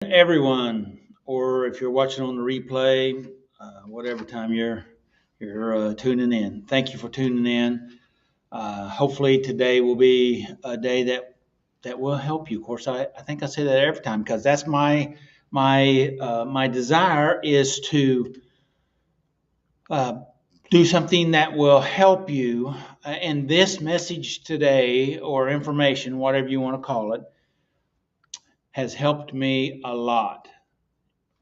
Everyone, or if you're watching on the replay, whatever time you're tuning in. Thank you for tuning in. Hopefully today will be a day that will help you. Of course, I think I say that every time because that's my desire is to uh, do something that will help you. And this message today, or information, whatever you want to call it, has helped me a lot.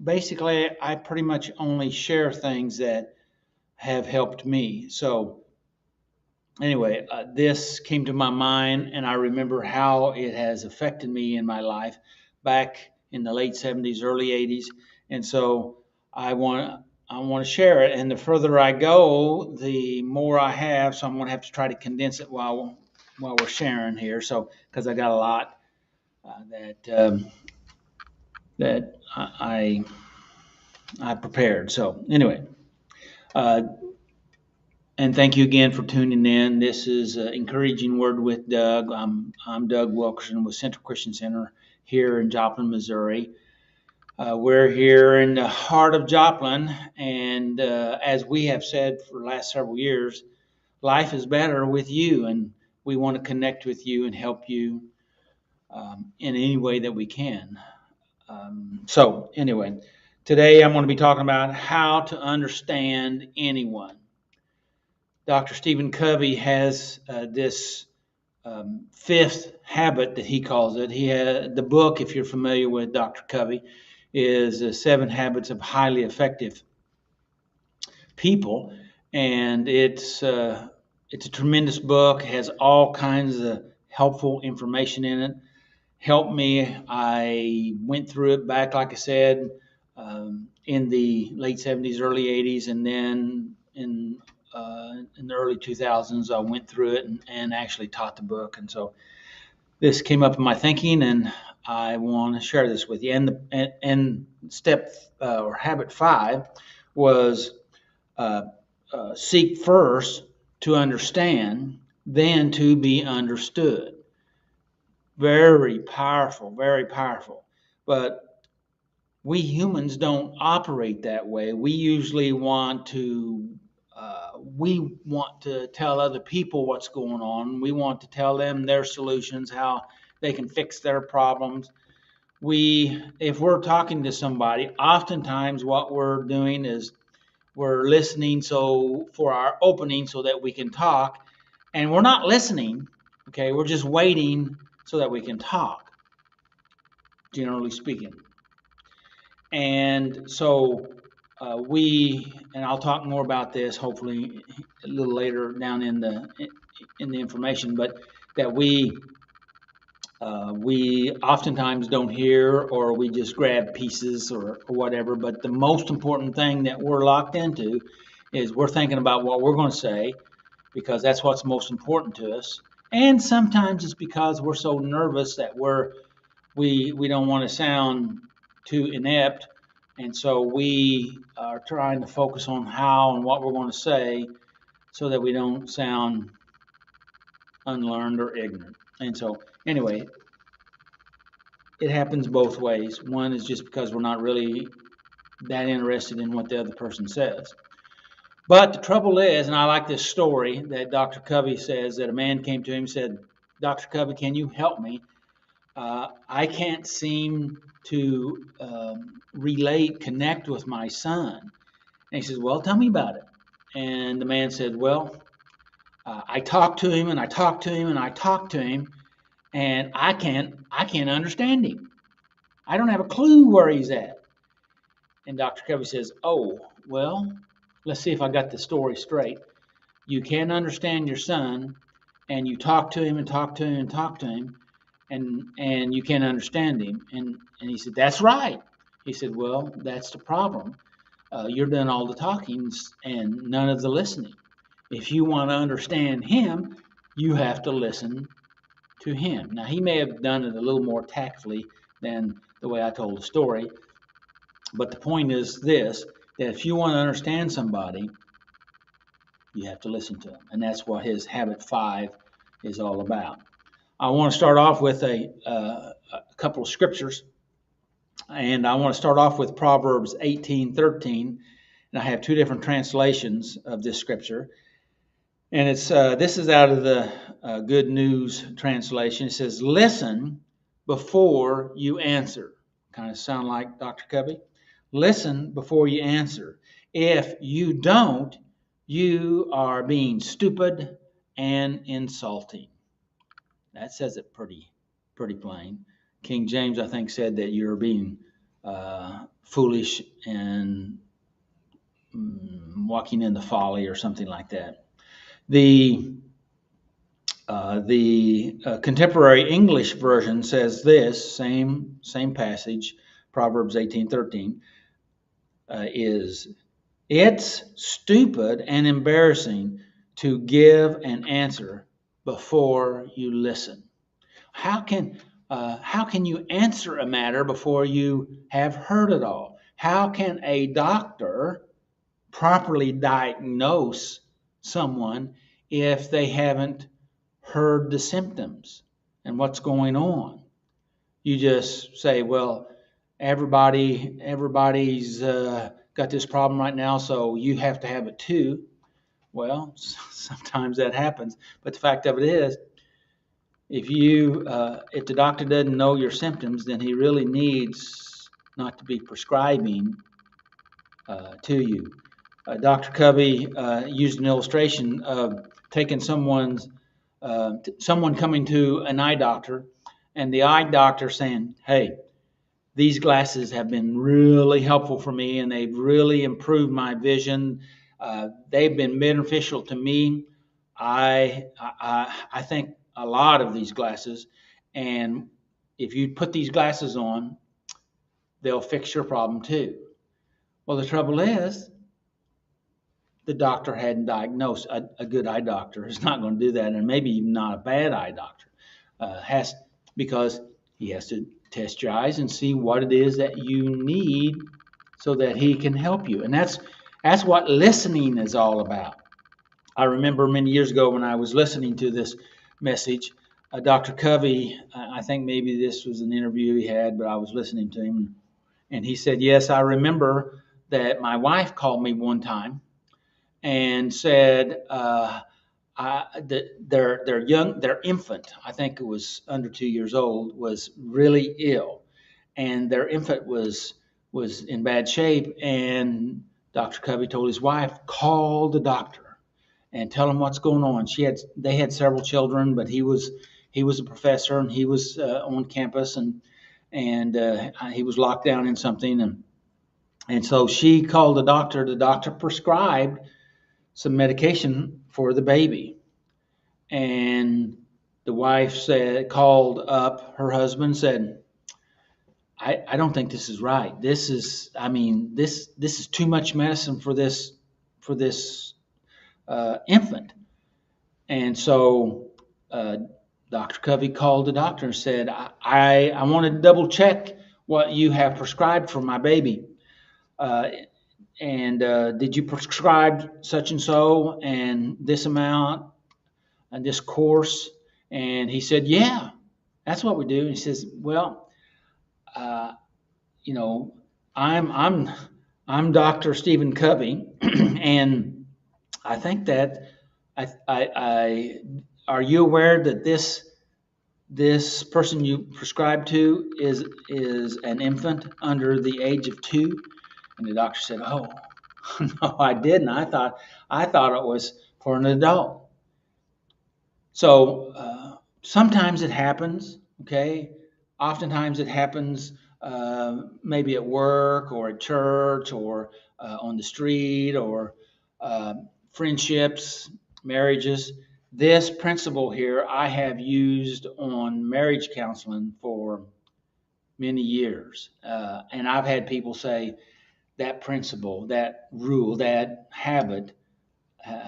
Basically, I pretty much only share things that have helped me. So, anyway, this came to my mind, and I remember how it has affected me in my life back in the late 70s, early 80s. And so, I want I want to share it. And the further I go, the more I have. So, I'm going to have to try to condense it while we're sharing here. So, because I got a lot that I prepared. So, anyway. Uh, And thank you again for tuning in. This is Encouraging Word with Doug. I'm Doug Wilkerson with Central Christian Center here in Joplin, Missouri. We're here in the heart of Joplin, and as we have said for the last several years, life is better with you, and we want to connect with you and help you in any way that we can. So, anyway, today I'm going to be talking about how to understand anyone. Dr. Stephen Covey has this fifth habit that he calls it. He had the book, if you're familiar with Dr. Covey, is Seven Habits of Highly Effective People, and it's a tremendous book. It has all kinds of helpful information in it. Helped me. I went through it back, like I said, in the late 70s, early 80s, and then in the early 2000s, I went through it and actually taught the book. And so this came up in my thinking, and I want to share this with you. And step or habit five was seek first to understand, then to be understood. Very powerful, very powerful. But we humans don't operate that way. We want to tell other people what's going on. We want to tell them their solutions, how they can fix their problems. If we're talking to somebody, oftentimes what we're doing is we're listening for our opening so that we can talk, and we're not listening. Okay, we're just waiting so that we can talk, generally speaking. And so and I'll talk more about this hopefully a little later down in the information, but that we oftentimes don't hear, or we just grab pieces or whatever. But the most important thing that we're locked into is we're thinking about what we're going to say, because that's what's most important to us. And sometimes it's because we're so nervous that we don't want to sound too inept, and so we are trying to focus on how and what we're going to say so that we don't sound unlearned or ignorant. And so, anyway, it happens both ways. One is just because we're not really that interested in what the other person says. But the trouble is, and I like this story that Dr. Covey says, that a man came to him and said, "Dr. Covey, can you help me? I can't seem to connect with my son." And he says, "Well, tell me about it." And the man said, "Well, I talked to him and I talked to him and I talked to him, and I can't understand him. I don't have a clue where he's at." And Dr. Covey says, "Oh, well, let's see if I got the story straight. You can't understand your son, and you talk to him and talk to him and talk to him, and you can't understand him." And he said, "That's right." He said, "Well, that's the problem. You're doing all the talking and none of the listening. If you want to understand him, you have to listen to him." Now, he may have done it a little more tactfully than the way I told the story, but the point is this, that if you want to understand somebody, you have to listen to them. And that's what his habit five is all about. I want to start off with a couple of scriptures. And I want to start off with Proverbs 18:13. And I have two different translations of this scripture. And it's this is out of the Good News translation. It says, "Listen before you answer." Kind of sound like Dr. Covey. Listen before you answer. If you don't, you are being stupid and insulting. That says it pretty plain. King James, I think, said that you're being foolish and walking in the folly or something like that. The contemporary English version says this same passage, Proverbs 18:13, is, "It's stupid and embarrassing to give an answer before you listen." How can you answer a matter before you have heard it all? How can a doctor properly diagnose someone if they haven't heard the symptoms and what's going on? You just say, well, everybody's got this problem right now, so you have to have it too. Well, sometimes that happens, but the fact of it is, if the doctor doesn't know your symptoms, then he really needs not to be prescribing to you. Dr. Covey used an illustration of taking someone coming to an eye doctor, and the eye doctor saying, "Hey, these glasses have been really helpful for me, and they've really improved my vision. They've been beneficial to me. I think a lot of these glasses, and if you put these glasses on, they'll fix your problem too." Well, the trouble is, the doctor hadn't diagnosed. A good eye doctor is not going to do that, and maybe even not a bad eye doctor, because he has to test your eyes and see what it is that you need so that he can help you. And that's what listening is all about. I remember many years ago when I was listening to this message, Dr. Covey, I think maybe this was an interview he had, but I was listening to him, and he said, "Yes, I remember that my wife called me one time and said their infant, I think it was under 2 years old, was really ill, and their infant was in bad shape. And Dr. Covey told his wife, call the doctor and tell him what's going on. They had several children, but he was a professor, and he was on campus, and he was locked down in something, and so she called the doctor. The doctor prescribed some medication for the baby, and the wife called up her husband, said, I don't think this is right. This is too much medicine for this infant." And so Dr. Covey called the doctor and said, I want to double check what you have prescribed for my baby. And did you prescribe such and so and this amount and this course? And he said, "Yeah, that's what we do." And he says, "Well, I'm Dr. Stephen Covey, and I think that are you aware that this person you prescribed to is an infant under the age of 2? And the doctor said, "Oh, no, I didn't. I thought it was for an adult." So sometimes it happens, okay? Oftentimes it happens maybe at work or at church or on the street or friendships, marriages. This principle here I have used on marriage counseling for many years. And I've had people say that principle, that rule, that habit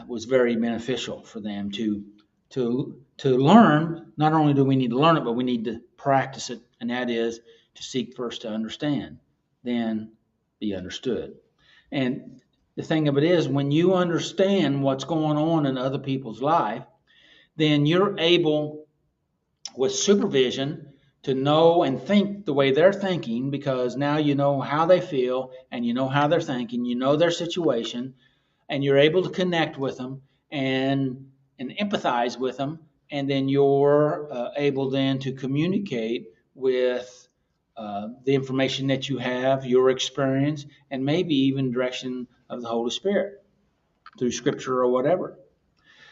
was very beneficial for them to learn. Not only do we need to learn it, but we need to practice it, and that is to seek first to understand, then be understood. And the thing of it is, when you understand what's going on in other people's life, then you're able, with supervision, to know and think the way they're thinking, because now you know how they feel and you know how they're thinking, you know their situation, and you're able to connect with them and empathize with them, and then you're able then to communicate with the information that you have, your experience, and maybe even direction of the Holy Spirit through Scripture or whatever.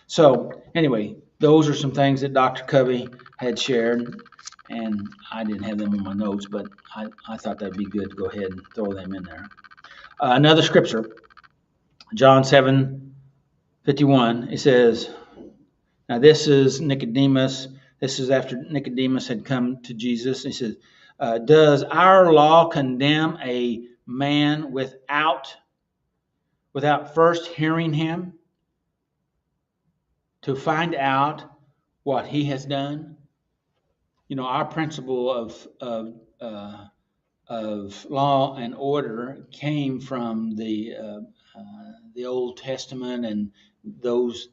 So anyway, those are some things that Dr. Covey had shared, and I didn't have them in my notes, but I thought that'd be good to go ahead and throw them in there. Another scripture, John 7:51. It says, now this is Nicodemus. This is after Nicodemus had come to Jesus. He says, does our law condemn a man without first hearing him to find out what he has done? You know, our principle of law and order came from the Old Testament, and those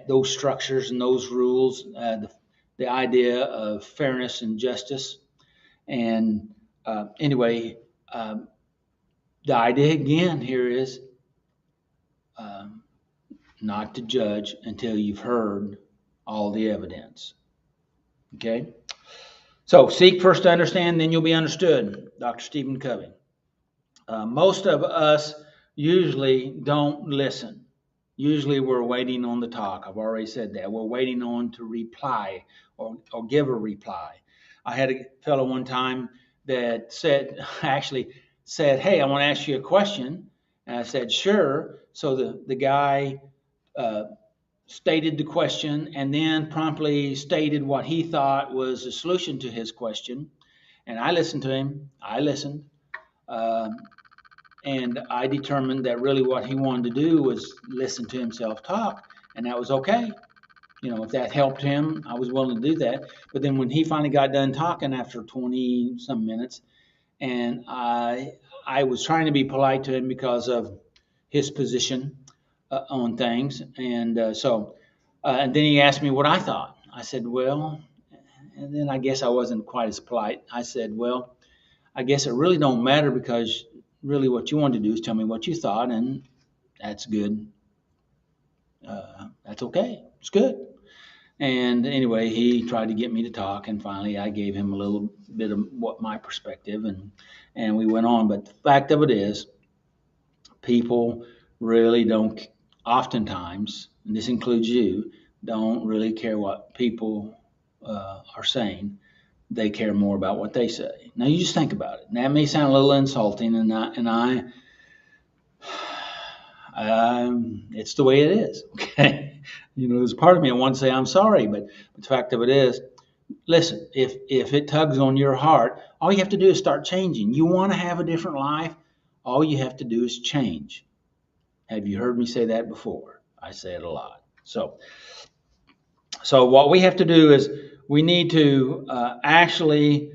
those structures and those rules, the idea of fairness and justice. And anyway, the idea again here is um, not to judge until you've heard all the evidence. Okay? So seek first to understand, then you'll be understood. Dr. Stephen Covey. Most of us usually don't listen. Usually we're waiting on the talk. I've already said that. We're waiting on to reply or give a reply. I had a fellow one time that actually said, hey, I want to ask you a question. And I said, sure. So the guy stated the question and then promptly stated what he thought was the solution to his question. And I listened to him. I listened. And I determined that really what he wanted to do was listen to himself talk. And that was okay. You know, if that helped him, I was willing to do that. But then when he finally got done talking after 20 some minutes, and I was trying to be polite to him because of his position on things. And and then he asked me what I thought. I said, well, and then I guess I wasn't quite as polite. I said, well, I guess it really don't matter, because really what you wanted to do is tell me what you thought, and that's good. That's okay. It's good. And anyway, he tried to get me to talk, and finally I gave him a little bit of what my perspective, and we went on. But the fact of it is, people really don't, oftentimes, and this includes you, don't really care what people are saying. They care more about what they say. Now you just think about it. And that may sound a little insulting, and it's the way it is. Okay, you know, there's part of me that wants to say I'm sorry, but the fact of it is, listen, if it tugs on your heart, all you have to do is start changing. You want to have a different life, all you have to do is change. Have you heard me say that before? I say it a lot. So what we have to do is we need to actually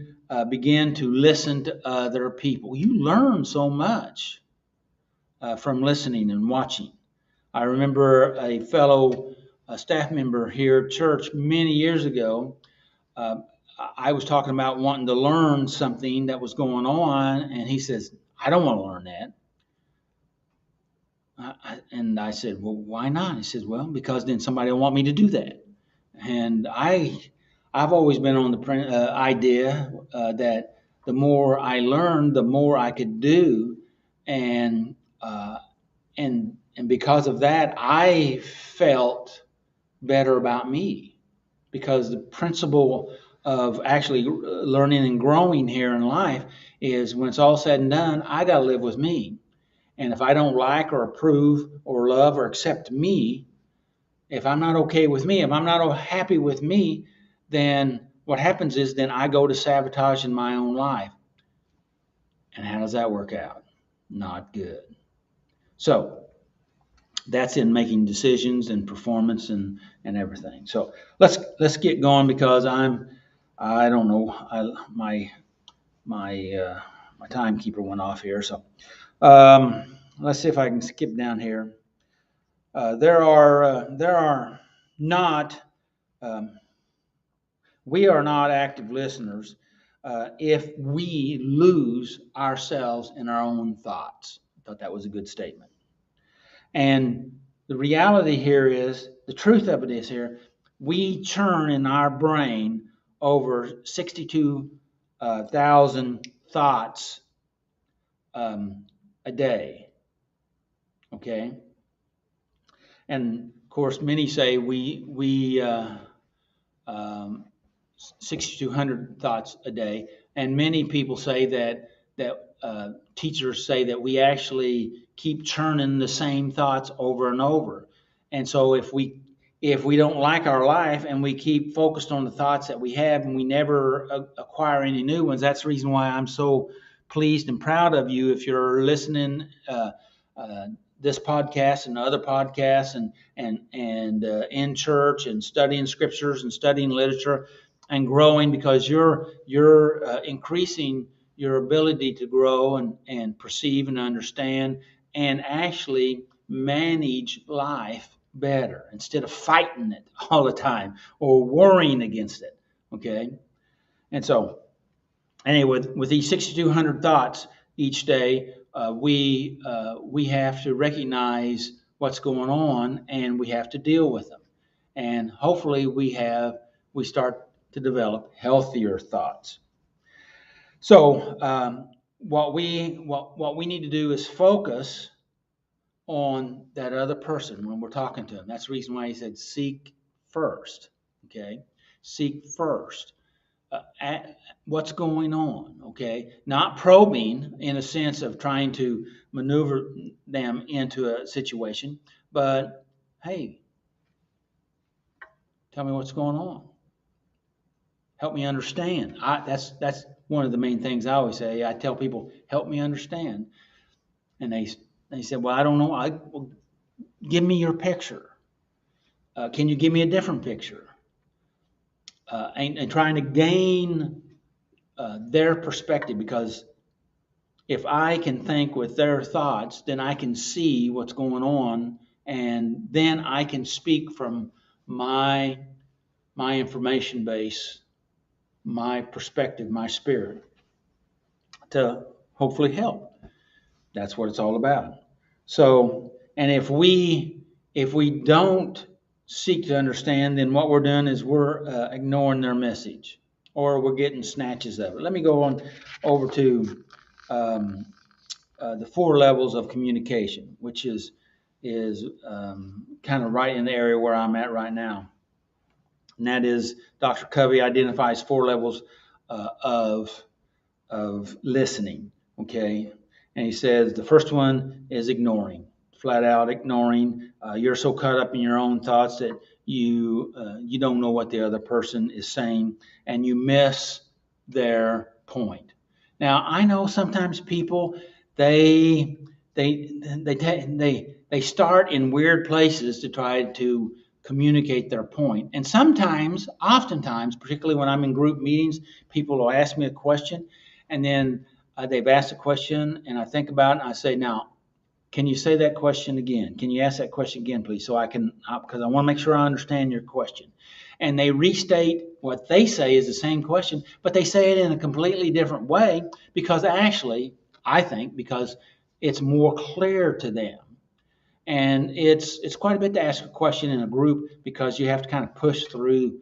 begin to listen to other people. You learn so much from listening and watching. I remember a fellow staff member here at church many years ago. Uh, I was talking about wanting to learn something that was going on, and he says, I don't want to learn that. And I said, well, why not? He says, well, because then somebody will want me to do that. And I've always been on the idea that the more I learned, the more I could do, and and because of that, I felt better about me, because the principle of actually learning and growing here in life is, when it's all said and done, I got to live with me. And if I don't like or approve or love or accept me, if I'm not okay with me, if I'm not happy with me, then what happens is then I go to sabotage in my own life. And how does that work out? Not good. So that's in making decisions and performance and everything. So let's get going, because I don't know, my timekeeper went off here. So let's see if I can skip down here. There are not, um, We are not active listeners if we lose ourselves in our own thoughts. I thought that was a good statement. And the reality here is, the truth of it is here, we churn in our brain over 62,000 thoughts a day. Okay? And of course, many say we 6,200 thoughts a day, and many people say that teachers say that we actually keep churning the same thoughts over and over. And so if we don't like our life and we keep focused on the thoughts that we have and we never acquire any new ones, that's the reason why I'm so pleased and proud of you if you're listening this podcast and other podcasts and in church and studying scriptures and studying literature and growing, because you're increasing your ability to grow and perceive and understand and actually manage life better instead of fighting it all the time or worrying against it. Okay. And so anyway, with these 6,200 thoughts each day, we have to recognize what's going on and we have to deal with them. And hopefully we start to develop healthier thoughts. So what we need to do is focus on that other person when we're talking to them. That's the reason why he said seek first. Okay, seek first. What's going on, okay? Not probing in a sense of trying to maneuver them into a situation, but hey, tell me what's going on. Help me understand. That's one of the main things I always say. I tell people, help me understand. And they said, well, I don't know. Well, give me your picture. Can you give me a different picture? And trying to gain their perspective, because if I can think with their thoughts, then I can see what's going on, and then I can speak from my information base, my perspective, my spirit, to hopefully help. That's what it's all about. So, and if we don't seek to understand, then what we're doing is we're ignoring their message, or we're getting snatches of it. Let me go on over to the 4 levels of communication, which is kind of right in the area where I'm at right now. And that is, Dr. Covey identifies 4 levels of listening. Okay, and he says the first one is ignoring, flat out ignoring. You're so caught up in your own thoughts that you don't know what the other person is saying, and you miss their point. Now, I know sometimes people they start in weird places to try to communicate their point. And oftentimes, particularly when I'm in group meetings, people will ask me a question, and then they've asked a question, and I think about it, and I say, now, can you say that question again? Can you ask that question again, please, so I can, because I want to make sure I understand your question. And they restate what they say is the same question, but they say it in a completely different way, because actually, I think, because it's more clear to them. And it's quite a bit to ask a question in a group, because you have to kind of push through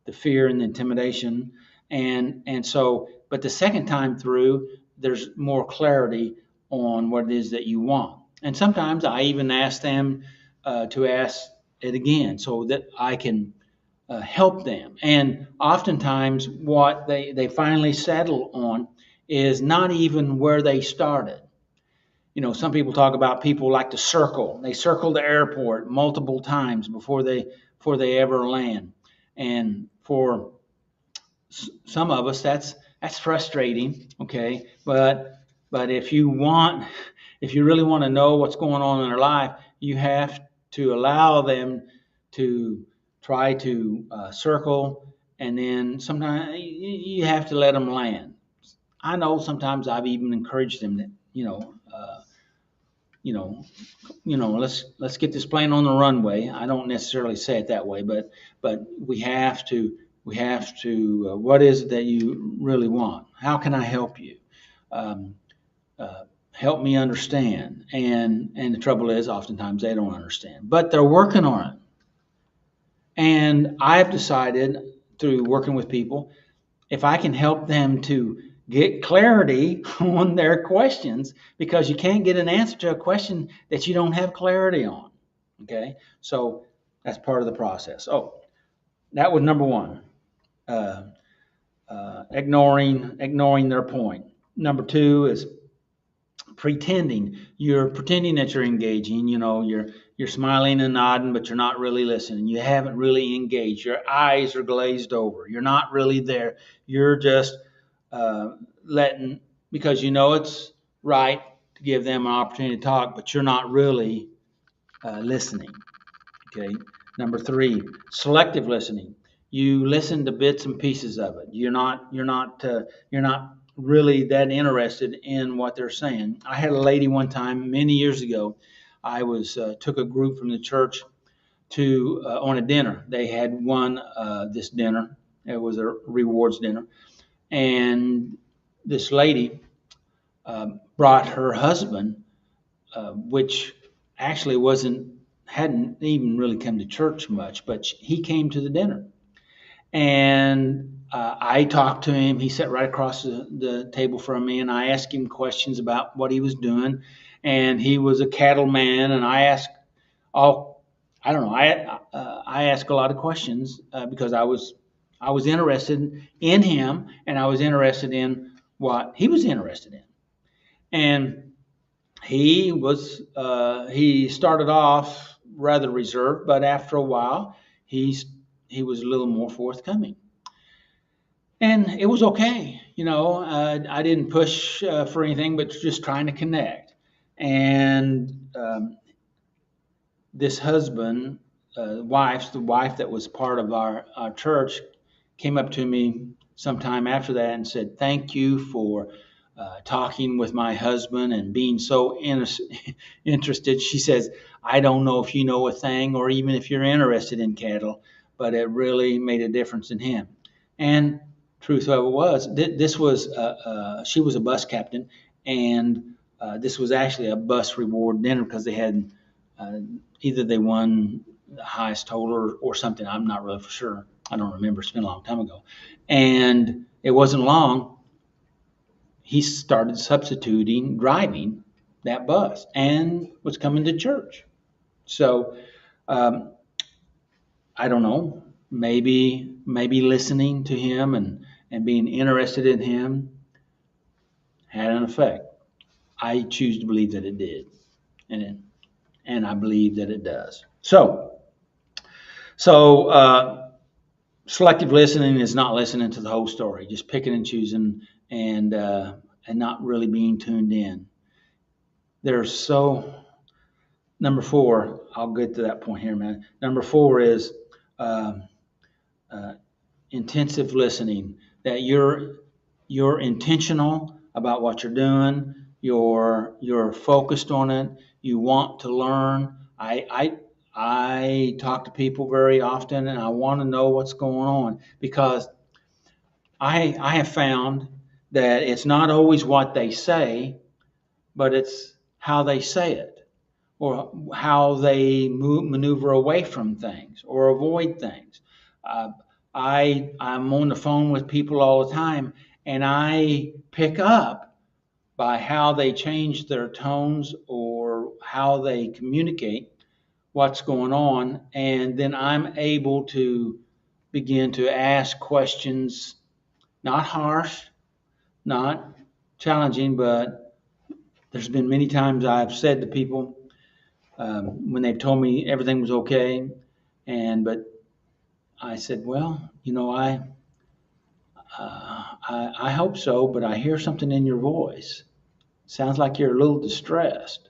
the fear and the intimidation. And so, but the second time through, there's more clarity on what it is that you want. And sometimes I even ask them to ask it again so that I can help them. And oftentimes what they finally settle on is not even where they started. You know, some people talk about people like to circle. They circle the airport multiple times before they ever land. And for some of us, that's frustrating. Okay, but if you really want to know what's going on in their life, you have to allow them to try to circle, and then sometimes you have to let them land. I know sometimes I've even encouraged them that, let's get this plane on the runway. I don't necessarily say it that way, but we have to we have to, what is it that you really want? How can I help you? Um, Help me understand. And the trouble is, oftentimes they don't understand, but they're working on it. And I've decided through working with people, if I can help them to get clarity on their questions, because you can't get an answer to a question that you don't have clarity on. Okay, so that's part of the process. Oh, that was number one. Uh, ignoring their point. Number two is pretending. You're pretending that you're engaging. You're smiling and nodding, but you're not really listening. You haven't really engaged. Your eyes are glazed over. You're not really there. You're just letting, because you know it's right to give them an opportunity to talk, but you're not really listening. Okay. Number three, selective listening. You listen to bits and pieces of it. You're not really that interested in what they're saying. I had a lady one time many years ago. I was took a group from the church to on a dinner. They had won this dinner. It was a rewards dinner, and this lady brought her husband, which actually hadn't even really come to church much, but he came to the dinner. And I talked to him. He sat right across the table from me, and I asked him questions about what he was doing. And he was a cattleman, and I don't know, I asked a lot of questions because I was interested in him, and I was interested in what he was interested in. And he started off rather reserved, but after a while, he was a little more forthcoming, and it was okay. I didn't push for anything, but just trying to connect. And this husband, the wife that was part of our church, came up to me sometime after that and said, "Thank you for talking with my husband and being so interested." She says, "I don't know if you know a thing or even if you're interested in cattle, but it really made a difference in him." And truth of it was, this was she was a bus captain, and this was actually a bus reward dinner because they had uh, either they won the highest total or something. I'm not really for sure. I don't remember. It's been a long time ago. And it wasn't long. He started substituting driving that bus and was coming to church. So um, I don't know. Maybe listening to him and being interested in him had an effect. I choose to believe that it did, and I believe that it does. So selective listening is not listening to the whole story, just picking and choosing, and not really being tuned in. There's so Number four. I'll get to that point here, man. Number four is um, uh, intensive listening. That you're intentional about what you're doing. You're focused on it. You want to learn. I talk to people very often, and I want to know what's going on, because I have found that it's not always what they say, but it's how they say it, or how they maneuver away from things or avoid things. Uh, I'm on the phone with people all the time, and I pick up by how they change their tones or how they communicate what's going on, and then I'm able to begin to ask questions, not harsh, not challenging, but there's been many times I've said to people, when they've told me everything was okay, but I said, well, I hope so, but I hear something in your voice. Sounds like you're a little distressed.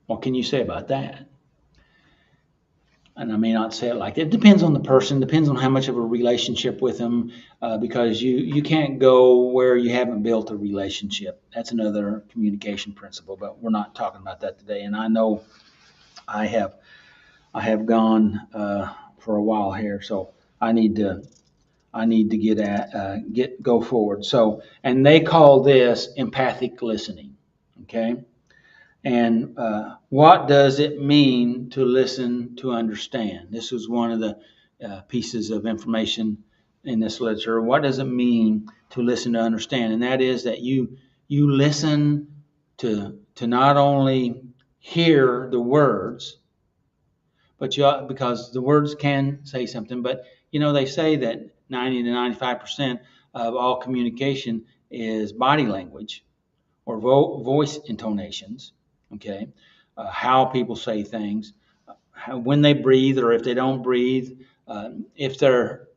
What can you say about that? And I may not say it like that. It depends on the person, depends on how much of a relationship with them, because you can't go where you haven't built a relationship. That's another communication principle, but we're not talking about that today. And I know I have I have gone for a while here, so I need to go forward. So, and they call this empathic listening. Okay, and what does it mean to listen to understand? This was one of the pieces of information in this literature. What does it mean to listen to understand? And that is that you listen to not only hear the words, but because the words can say something. But they say that 90 to 95% of all communication is body language or voice intonations. Okay, how people say things, when they breathe or if they don't breathe, if they're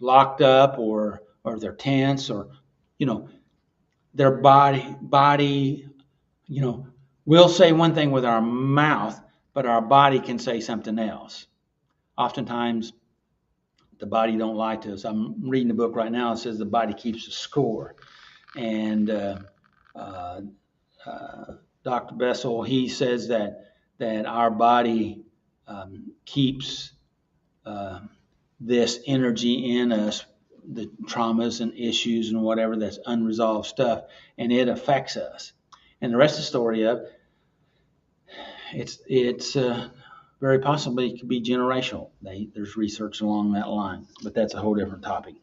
locked up or they're tense, or their body. We'll say one thing with our mouth, but our body can say something else. Oftentimes, the body don't lie to us. I'm reading a book right now. It says the body keeps a score, and uh, Dr. Bessel, he says that our body keeps this energy in us, the traumas and issues and whatever that's unresolved stuff, and it affects us. And the rest of the story of it's very possibly it could be generational. There's research along that line, but that's a whole different topic.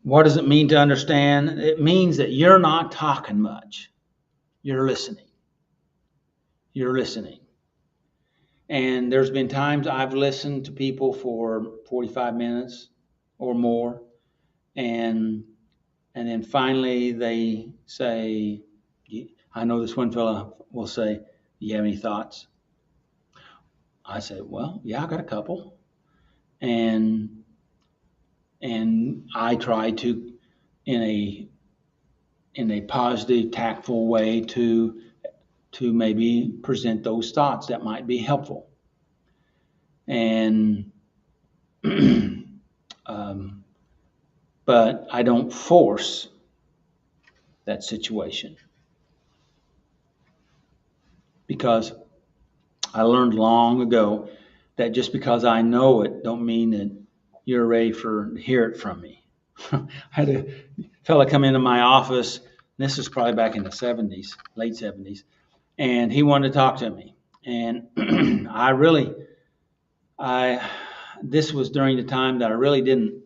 What does it mean to understand? It means that you're not talking much. You're listening. You're listening. And there's been times I've listened to people for 45 minutes or more, and then finally they say, I know this one fella will say, "Do you have any thoughts?" I said, "Well, yeah, I got a couple." And I try to, in a positive, tactful way, to maybe present those thoughts that might be helpful. And but I don't force that situation, because I learned long ago that just because I know it don't mean that you're ready to hear it from me. I had a fella come into my office. This is probably back in the 70s, late 70s, and he wanted to talk to me. And this was during the time that I really didn't.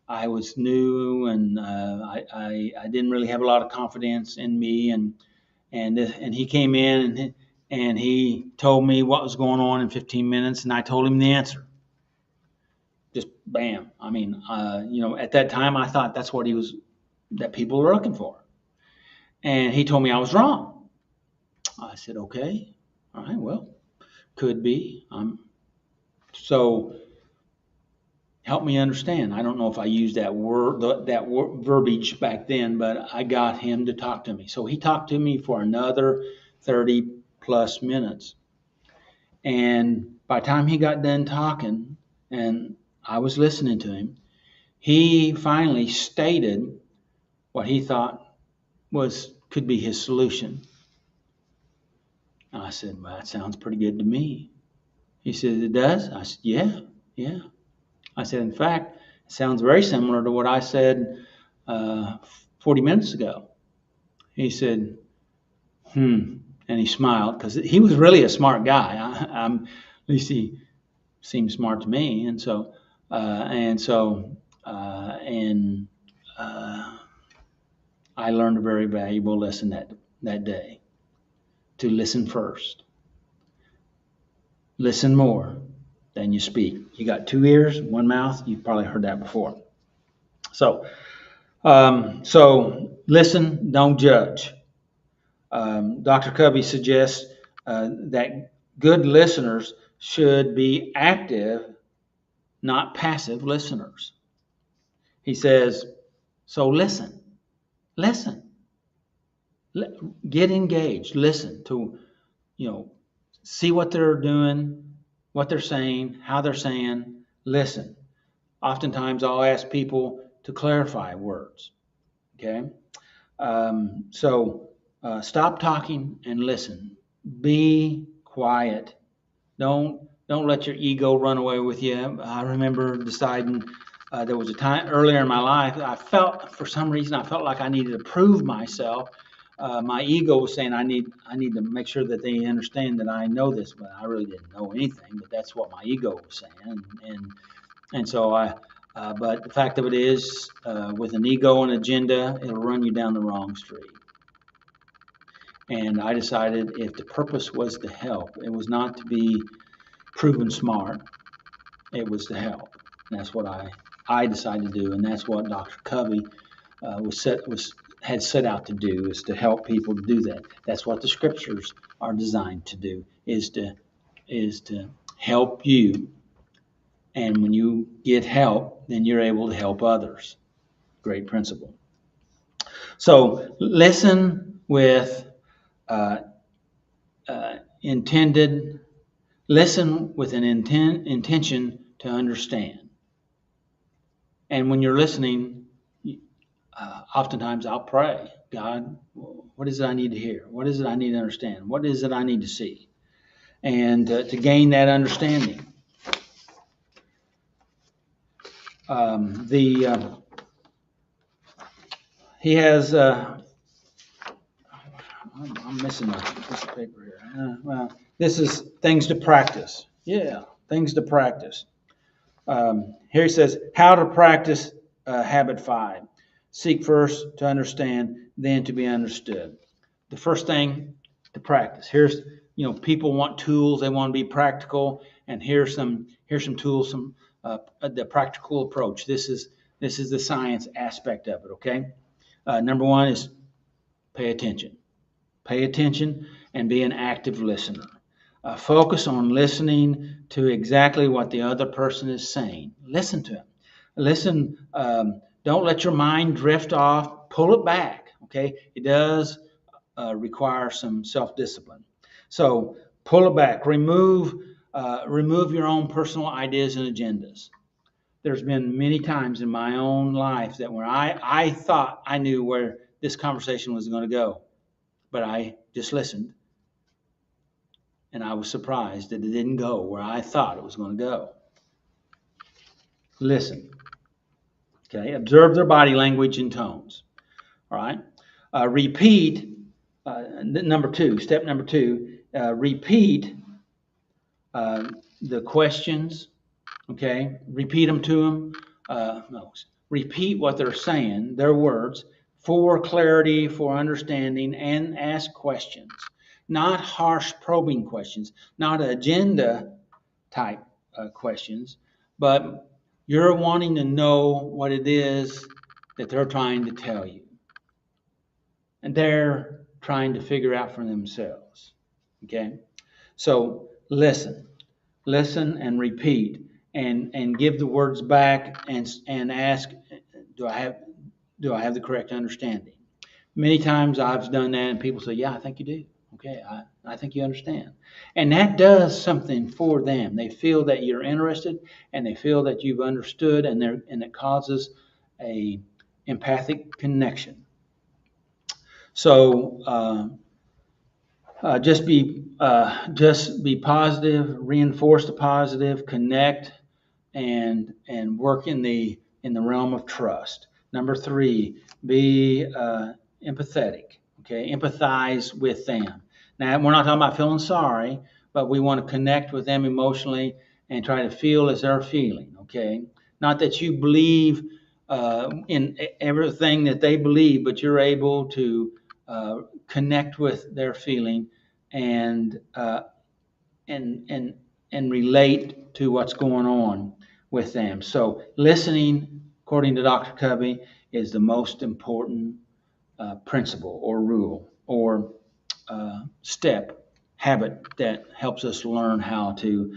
I was new, and I didn't really have a lot of confidence in me. And he came in and he told me what was going on in 15 minutes, and I told him the answer. Just bam. I mean, at that time I thought that's that people were looking for. And he told me I was wrong. I said, okay, all right, well, could be. So help me understand. I don't know if I used that verbiage back then, but I got him to talk to me. So he talked to me for another 30 plus minutes. And by the time he got done talking and I was listening to him, he finally stated what he thought could be his solution. And I said, well, that sounds pretty good to me. He said, it does? I said, yeah. I said, in fact, it sounds very similar to what I said 40 minutes ago. He said, and he smiled, because he was really a smart guy. At least he seemed smart to me. And so, I learned a very valuable lesson that day, to listen first. Listen more than you speak. You got 2 ears, 1 mouth. You've probably heard that before. So listen, don't judge. Dr. Covey suggests that good listeners should be active, not passive listeners. He says, so listen, get engaged, listen to, see what they're doing, what they're saying, how they're saying, listen. Oftentimes I'll ask people to clarify words, okay? Stop talking and listen. Be quiet Don't let your ego run away with you. I remember deciding there was a time earlier in my life for some reason I felt like I needed to prove myself. My ego was saying I need to make sure that they understand that I know this, but I really didn't know anything. But that's what my ego was saying, and so I. But the fact of it is, with an ego and agenda, it'll run you down the wrong street. And I decided if the purpose was to help, it was not to be proven smart. It was to help. And that's what I decided to do, and that's what Dr. Covey had set out to do, is to help people to do that. That's what the scriptures are designed to do, is to help you. And when you get help, then you're able to help others. Great principle. So listen with listen with an intention to understand. And when you're listening, oftentimes I'll pray, God, what is it I need to hear? What is it I need to understand? What is it I need to see? And to gain that understanding. He has, I'm missing a piece of paper here. Well, this is things to practice. Yeah, things to practice. Here he says, how to practice habit 5. Seek first to understand, then to be understood. The first thing to practice. Here's, people want tools. They want to be practical. And here's some tools, the practical approach. This is the science aspect of it, okay? Number 1 is pay attention. Pay attention and be an active listener. Focus on listening to exactly what the other person is saying. Listen to him. Listen. Don't let your mind drift off. Pull it back. Okay. It does require some self-discipline. So pull it back. Remove your own personal ideas and agendas. There's been many times in my own life that where I thought I knew where this conversation was going to go, but I just listened. And I was surprised that it didn't go where I thought it was going to go. Listen. Okay. Observe their body language and tones. All right. Repeat. Step number 2. Repeat the questions. Okay. Repeat them to them. Repeat what they're saying, their words, for clarity, for understanding, and ask questions. Not harsh probing questions, not agenda type questions, but you're wanting to know what it is that they're trying to tell you. And they're trying to figure out for themselves. Okay? So listen and repeat and give the words back and ask, do I have the correct understanding? Many times I've done that and people say, yeah, I think you do. Okay, I think you understand. And that does something for them. They feel that you're interested and they feel that you've understood, and it causes a empathic connection. So just be positive, reinforce the positive, connect, and work in the realm of trust. Number 3, be empathetic. Okay, empathize with them. Now, we're not talking about feeling sorry, but we want to connect with them emotionally and try to feel as they're feeling. Okay, not that you believe in everything that they believe, but you're able to connect with their feeling and relate to what's going on with them. So listening, according to Dr. Covey, is the most important principle or rule or habit that helps us learn how to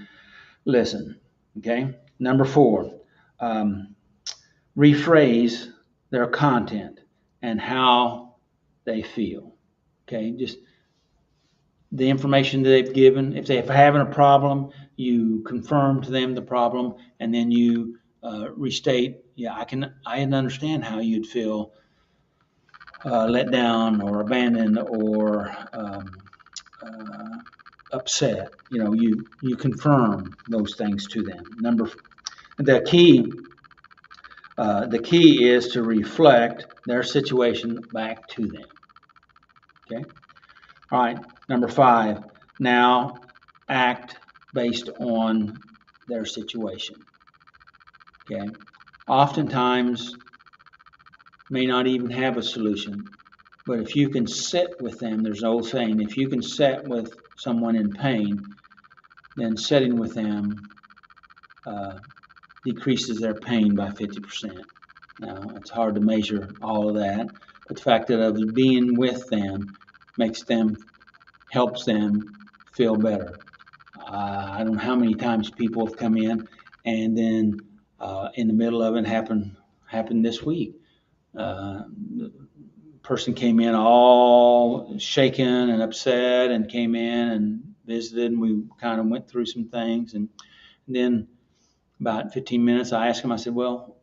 listen. Okay. Number 4, rephrase their content and how they feel. Okay. Just the information that they've given. If they're having a problem, you confirm to them the problem, and then you restate. Yeah, I can understand how you'd feel let down or abandoned or upset. You confirm those things to them. The key is to reflect their situation back to them. Okay. All right. Number 5. Now act based on their situation. Okay. Oftentimes may not even have a solution, but if you can sit with them, there's an old saying, if you can sit with someone in pain, then sitting with them decreases their pain by 50%. Now, it's hard to measure all of that, but the fact that of being with them helps them feel better. I don't know how many times people have come in, and then in the middle of it happened this week. The person came in all shaken and upset, and came in and visited, and we kind of went through some things, and then about 15 minutes, I asked him, I said, well,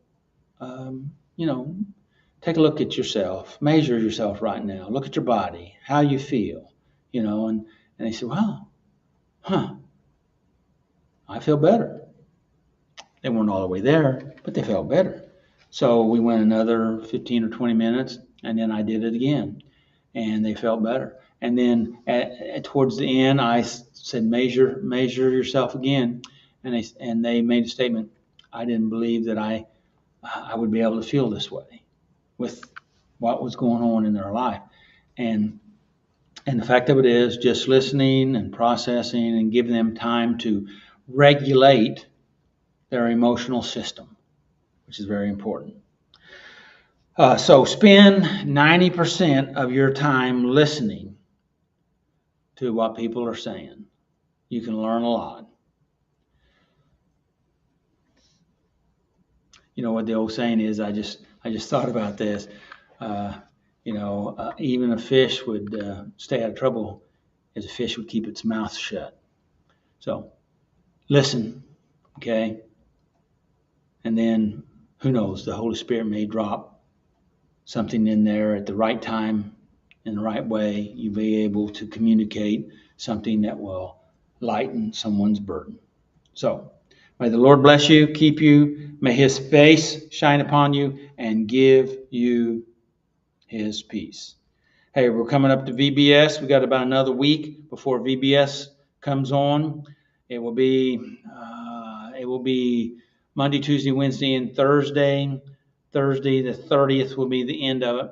take a look at yourself, measure yourself right now, look at your body, how you feel, and he said, well, I feel better. They weren't all the way there, but they felt better. So we went another 15 or 20 minutes, and then I did it again, and they felt better. And then towards the end, I said, measure yourself again, and they made a statement. I didn't believe that I would be able to feel this way with what was going on in their life. And the fact of it is, just listening and processing and giving them time to regulate their emotional system, which is very important. So spend 90% of your time listening to what people are saying. You can learn a lot. You know what the old saying is? I just thought about this. Even a fish would stay out of trouble as a fish would keep its mouth shut. So listen, okay? And then who knows? The Holy Spirit may drop something in there at the right time, in the right way. You'll be able to communicate something that will lighten someone's burden. So may the Lord bless you, keep you. May his face shine upon you and give you his peace. Hey, we're coming up to VBS. We got about another week before VBS comes on. It will be Monday, Tuesday, Wednesday, and Thursday. Thursday, the 30th, will be the end of it.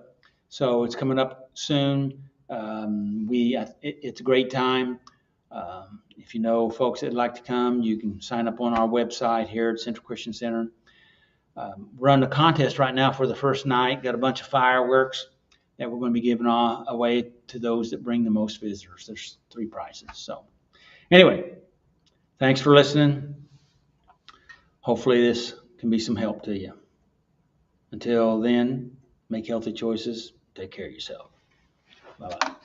So it's coming up soon. It's a great time. If you know folks that'd like to come, you can sign up on our website here at Central Christian Center. Run the contest right now for the first night. Got a bunch of fireworks that we're going to be giving away to those that bring the most visitors. There's 3 prizes. So anyway, thanks for listening. Hopefully this can be some help to you. Until then, make healthy choices. Take care of yourself. Bye-bye.